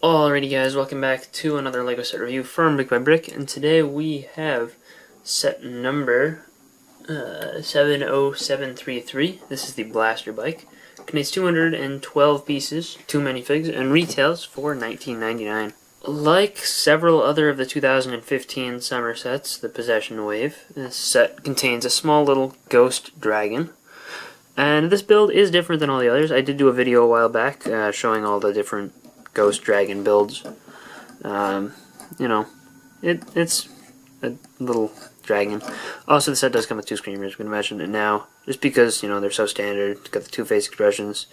Alrighty guys, welcome back to another LEGO set review from BrickByBrick, and today we have set number 70733. This is the Blaster Bike. Contains 212 pieces, 2 minifigs, and retails for $19.99. Like several other of the 2015 summer sets, the Possession Wave, this set contains a small little ghost dragon. And this build is different than all the others. I did do a video a while back showing all the different Ghost Dragon builds. You know, it's a little dragon. Also, the set does come with 2 screamers. We can imagine it now, just because, you know, they're so standard. It's got the 2 face expressions.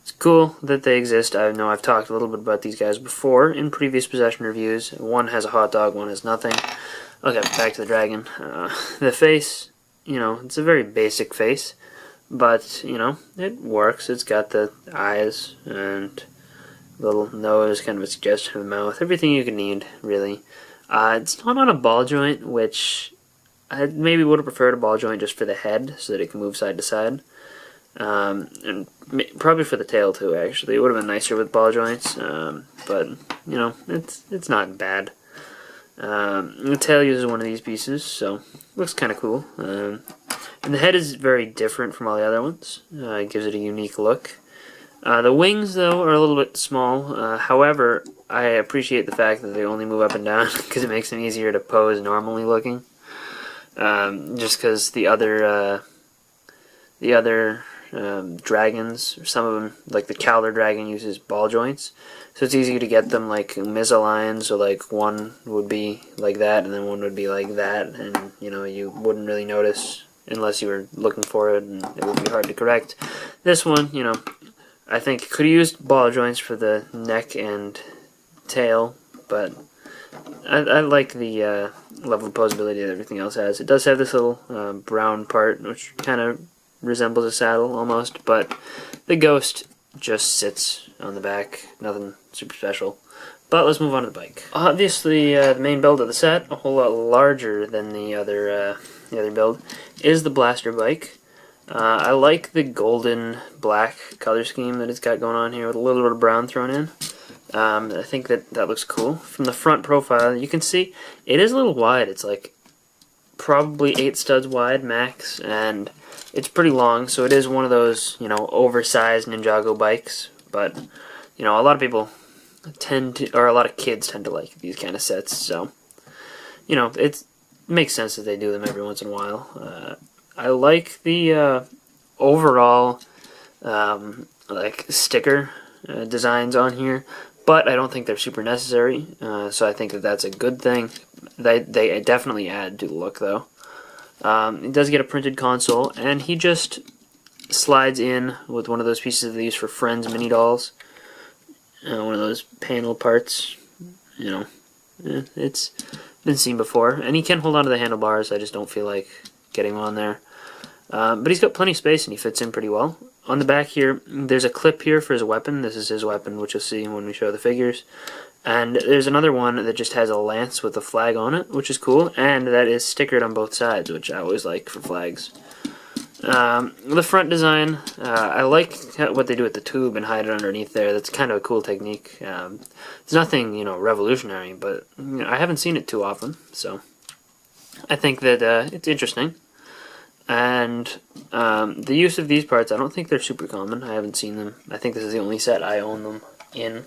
It's cool that they exist. I know I've talked a little bit about these guys before in previous Possession reviews. One has a hot dog, one has nothing. Okay, back to the dragon. The face, you know, it's a very basic face, but, you know, it works. It's got the eyes and little nose, kind of a suggestion of the mouth, everything you can need, really. It's not on a ball joint, which I maybe would have preferred a ball joint just for the head, so that it can move side to side. And probably for the tail too, actually. It would have been nicer with ball joints, but, you know, it's not bad. The tail uses one of these pieces, so looks kind of cool. And the head is very different from all the other ones. It gives it a unique look. The wings, though, are a little bit small. However, I appreciate the fact that they only move up and down because it makes them easier to pose normally looking. Just because the other dragons, some of them, like the Cowler dragon, uses ball joints, so it's easy to get them like misaligned. So like one would be like that, and then one would be like that, and you know, you wouldn't really notice unless you were looking for it, and it would be hard to correct. This one, you know, I think could have used ball joints for the neck and tail, but I like the level of posability that everything else has. It does have this little brown part, which kind of resembles a saddle almost, but the ghost just sits on the back. Nothing super special. But let's move on to the bike. Obviously, the main build of the set, a whole lot larger than the other build, is the Blaster Bike. I like the golden black color scheme that it's got going on here with a little bit of brown thrown in. I think that looks cool. From the front profile, you can see it is a little wide. It's like probably 8 studs wide max, and it's pretty long, so it is one of those, you know, oversized Ninjago bikes. But, you know, a lot of people tend to, or a lot of kids tend to like these kind of sets, so, you know, it makes sense that they do them every once in a while. I like the overall like sticker designs on here, but I don't think they're super necessary, so I think that that's a good thing. They definitely add to the look, though. It does get a printed console, and he just slides in with one of those pieces they use for Friends mini dolls. One of those panel parts, you know, it's been seen before. And he can hold on to the handlebars. I just don't feel like getting him on there. But he's got plenty of space, and he fits in pretty well. On the back here, there's a clip here for his weapon. This is his weapon, which you'll see when we show the figures. And there's another one that just has a lance with a flag on it, which is cool, and that is stickered on both sides, which I always like for flags. The front design, I like what they do with the tube and hide it underneath there. That's kind of a cool technique. It's nothing, you know, revolutionary, but you know, I haven't seen it too often, so I think that it's interesting. And the use of these parts, I don't think they're super common. I haven't seen them. I think this is the only set I own them in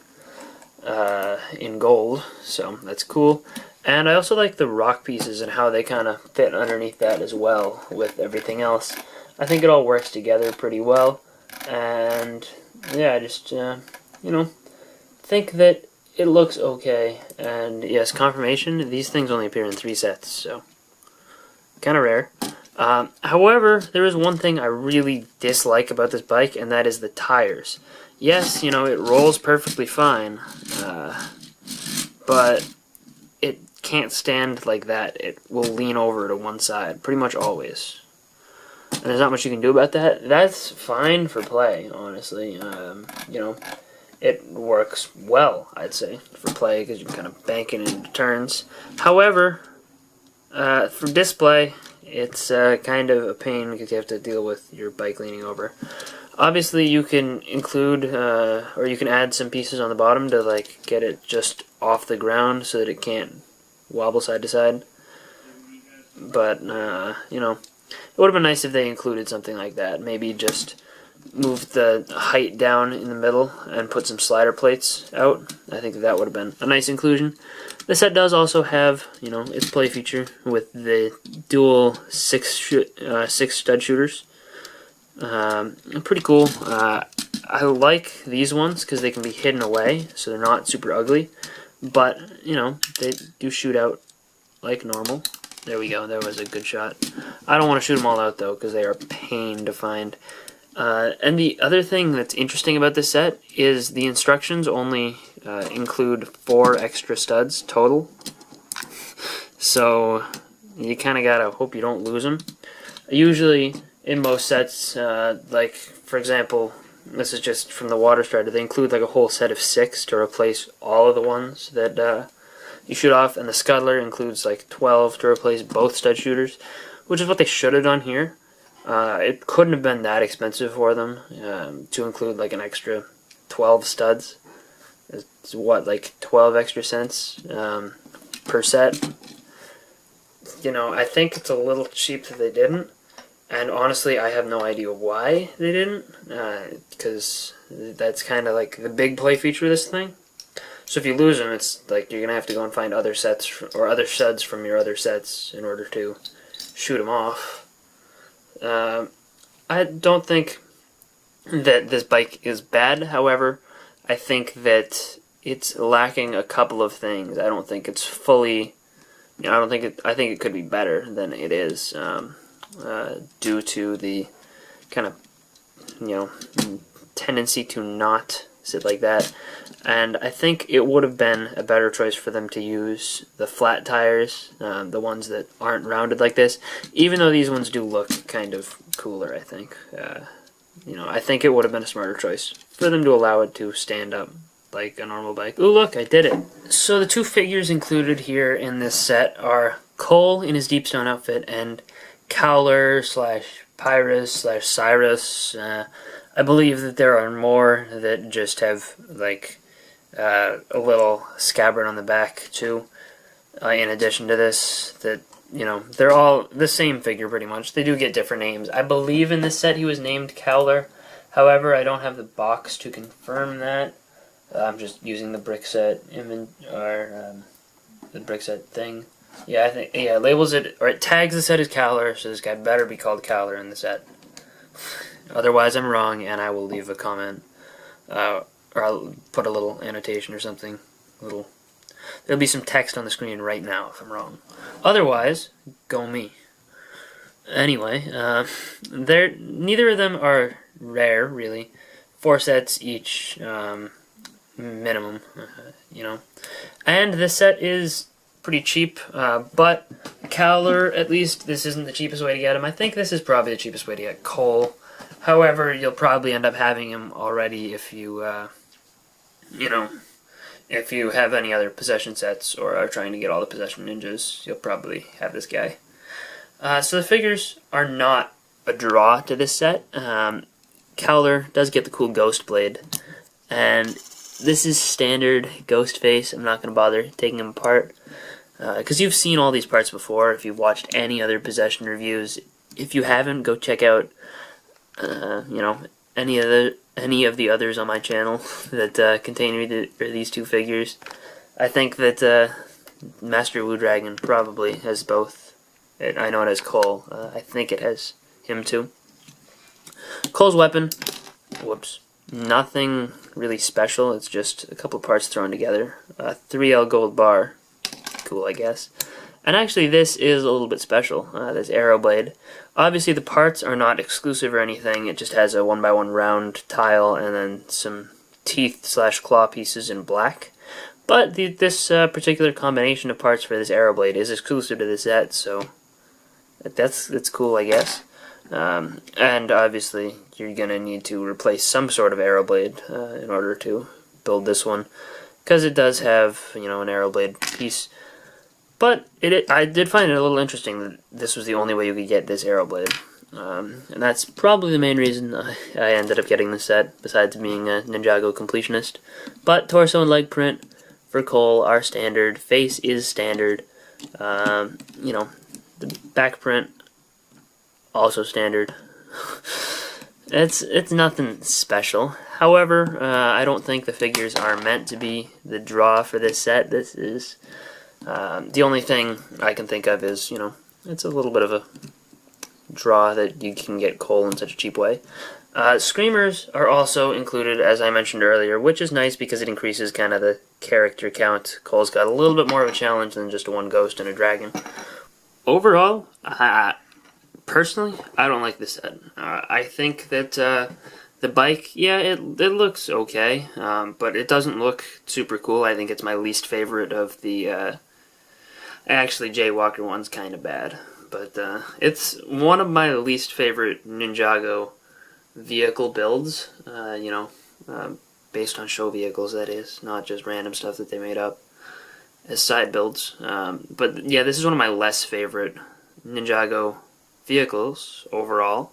gold, so that's cool. And I also like the rock pieces and how they kind of fit underneath that as well with everything else. I think it all works together pretty well, and yeah, I just you know, think that it looks okay. And yes, confirmation, these things only appear in 3 sets, so kind of rare. However, there is one thing I really dislike about this bike, and that is the tires. Yes, you know, it rolls perfectly fine, but it can't stand like that. It will lean over to one side, pretty much always. And there's not much you can do about that. That's fine for play, honestly. You know, it works well, I'd say, for play, because you can kind of bank it into turns. However, for display, it's kind of a pain because you have to deal with your bike leaning over. Obviously, you can include, or you can add some pieces on the bottom to like get it just off the ground so that it can't wobble side to side. But, you know, it would have been nice if they included something like that. Maybe just move the height down in the middle and put some slider plates out. I think that would have been a nice inclusion. The set does also have, you know, its play feature with the dual six stud shooters. Pretty cool. I like these ones because they can be hidden away, so they're not super ugly. But, you know, they do shoot out like normal. There we go. There was a good shot. I don't want to shoot them all out, though, because they are a pain to find. And the other thing that's interesting about this set is the instructions only include 4 extra studs total. So you kind of gotta hope you don't lose them. Usually, in most sets, like, for example, this is just from the Water Strider, they include like a whole set of 6 to replace all of the ones that you shoot off, and the Scuttler includes like 12 to replace both stud shooters, which is what they should have done here. It couldn't have been that expensive for them to include like an extra 12 studs. It's what, like 12 extra cents per set? You know, I think it's a little cheap that they didn't. And honestly, I have no idea why they didn't, because that's kind of like the big play feature of this thing. So if you lose them, it's like you're gonna have to go and find other sets or other studs from your other sets in order to shoot them off. I don't think that this bike is bad. However, I think that it's lacking a couple of things. I don't think it's fully. You know, I think it could be better than it is. Due to the kind of, you know, tendency to not sit like that. And I think it would have been a better choice for them to use the flat tires, the ones that aren't rounded like this, even though these ones do look kind of cooler, I think. You know, I think it would have been a smarter choice for them to allow it to stand up like a normal bike. Ooh, look, I did it. So the 2 figures included here in this set are Cole in his Deep Stone outfit and Cowler / Pyrus / Cyrus. I believe that there are more that just have like a little scabbard on the back too. In addition to this, that, you know, they're all the same figure pretty much. They do get different names. I believe in this set he was named Cowler. However, I don't have the box to confirm that. I'm just using the brick set the brick set thing. Yeah, I think, yeah, it labels it, or it tags the set as Cowler, so this guy better be called Cowler in the set. Otherwise, I'm wrong, and I will leave a comment, or I'll put a little annotation or something. There'll be some text on the screen right now if I'm wrong. Otherwise, go me. Anyway, neither of them are rare, really. 4 sets each, minimum, you know. And this set is pretty cheap, but Cowler, at least, this isn't the cheapest way to get him. I think this is probably the cheapest way to get Cole. However, you'll probably end up having him already if you, you know, if you have any other possession sets or are trying to get all the possession ninjas, you'll probably have this guy. So the figures are not a draw to this set. Cowler does get the cool ghost blade, and this is standard ghost face. I'm not going to bother taking him apart, because you've seen all these parts before if you've watched any other possession reviews. If you haven't, go check out you know, any of the others on my channel that contain these 2 figures. I think that Master Wu Dragon probably has both. I know it has Cole. I think it has him too. Cole's weapon, whoops, nothing really special. It's just a couple parts thrown together. 3L gold bar, cool, I guess. And actually, this is a little bit special, this arrow blade. Obviously, the parts are not exclusive or anything. It just has a 1x1 round tile and then some teeth / claw pieces in black. But this particular combination of parts for this arrow blade is exclusive to this set, so that's cool, I guess. And obviously, you're going to need to replace some sort of arrow blade in order to build this one, because it does have, you know, an arrow blade piece. But I did find it a little interesting that this was the only way you could get this arrow blade. And that's probably the main reason I ended up getting this set, besides being a Ninjago completionist. But torso and leg print for Cole are standard. Face is standard. You know, the back print also standard. It's nothing special. However, I don't think the figures are meant to be the draw for this set. This is the only thing I can think of is, you know, it's a little bit of a draw that you can get Cole in such a cheap way. Screamers are also included, as I mentioned earlier, which is nice because it increases kind of the character count. Cole's got a little bit more of a challenge than just one ghost and a dragon. Overall, personally, I don't like this set. I think that the bike, yeah, it looks okay, but it doesn't look super cool. I think it's my least favorite of the... actually, Jaywalker one's kind of bad. But it's one of my least favorite Ninjago vehicle builds, you know, based on show vehicles, that is, not just random stuff that they made up as side builds. But yeah, this is one of my less favorite Ninjago vehicles overall.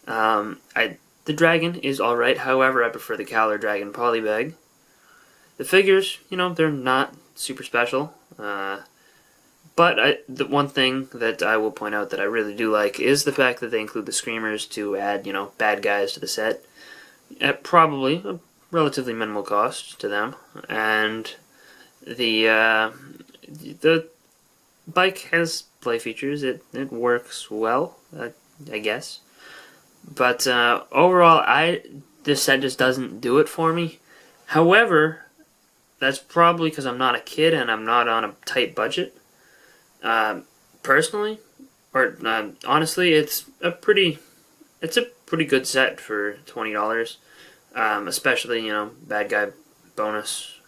The dragon is alright, however, I prefer the Cowler Dragon Polybag. The figures, you know, they're not super special. But the one thing that I will point out that I really do like is the fact that they include the Screamers to add, you know, bad guys to the set at probably a relatively minimal cost to them. And the bike has play features. It works well, I guess. But overall, this set just doesn't do it for me. However, that's probably because I'm not a kid and I'm not on a tight budget. Personally, or honestly, it's a pretty good set for $20. Especially, you know, bad guy bonus.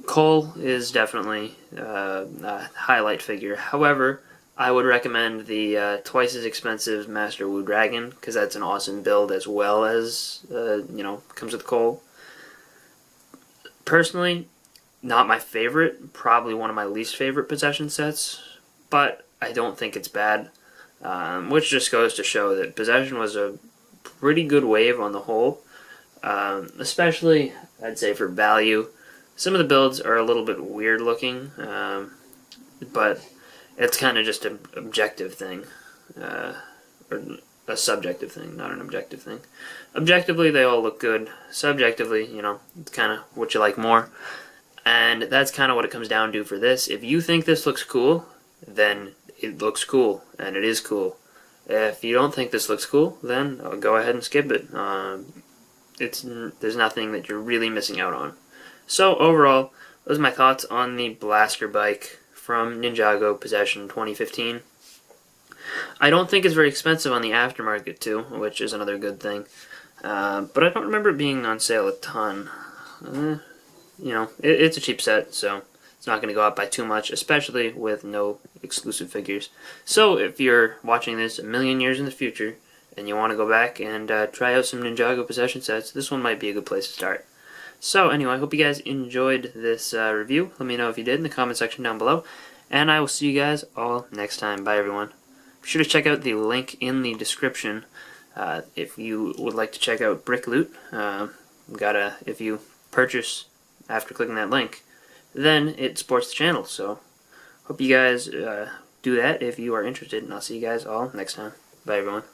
Cole is definitely a highlight figure. However, I would recommend the twice as expensive Master Wu Dragon, because that's an awesome build as well as you know, comes with Cole. Personally, not my favorite, probably one of my least favorite possession sets, but I don't think it's bad, which just goes to show that possession was a pretty good wave on the whole, especially, I'd say, for value. Some of the builds are a little bit weird looking, but it's kind of just an objective thing, or a subjective thing, not an objective thing. Objectively, they all look good. Subjectively, you know, it's kind of what you like more. And that's kind of what it comes down to for this. If you think this looks cool, then it looks cool, and it is cool. If you don't think this looks cool, then go ahead and skip it. There's nothing that you're really missing out on. So overall, those are my thoughts on the Blaster bike from Ninjago Possession 2015. I don't think it's very expensive on the aftermarket too, which is another good thing. But I don't remember it being on sale a ton. You know, it's a cheap set, so it's not going to go up by too much, especially with no exclusive figures. So if you're watching this a million years in the future and you want to go back and try out some Ninjago Possession sets, this one might be a good place to start. So anyway, I hope you guys enjoyed this review. Let me know if you did in the comment section down below. And I will see you guys all next time. Bye, everyone. Be sure to check out the link in the description if you would like to check out Brick Loot. If you purchase after clicking that link, then it supports the channel. So hope you guys do that if you are interested, and I'll see you guys all next time. Bye, everyone.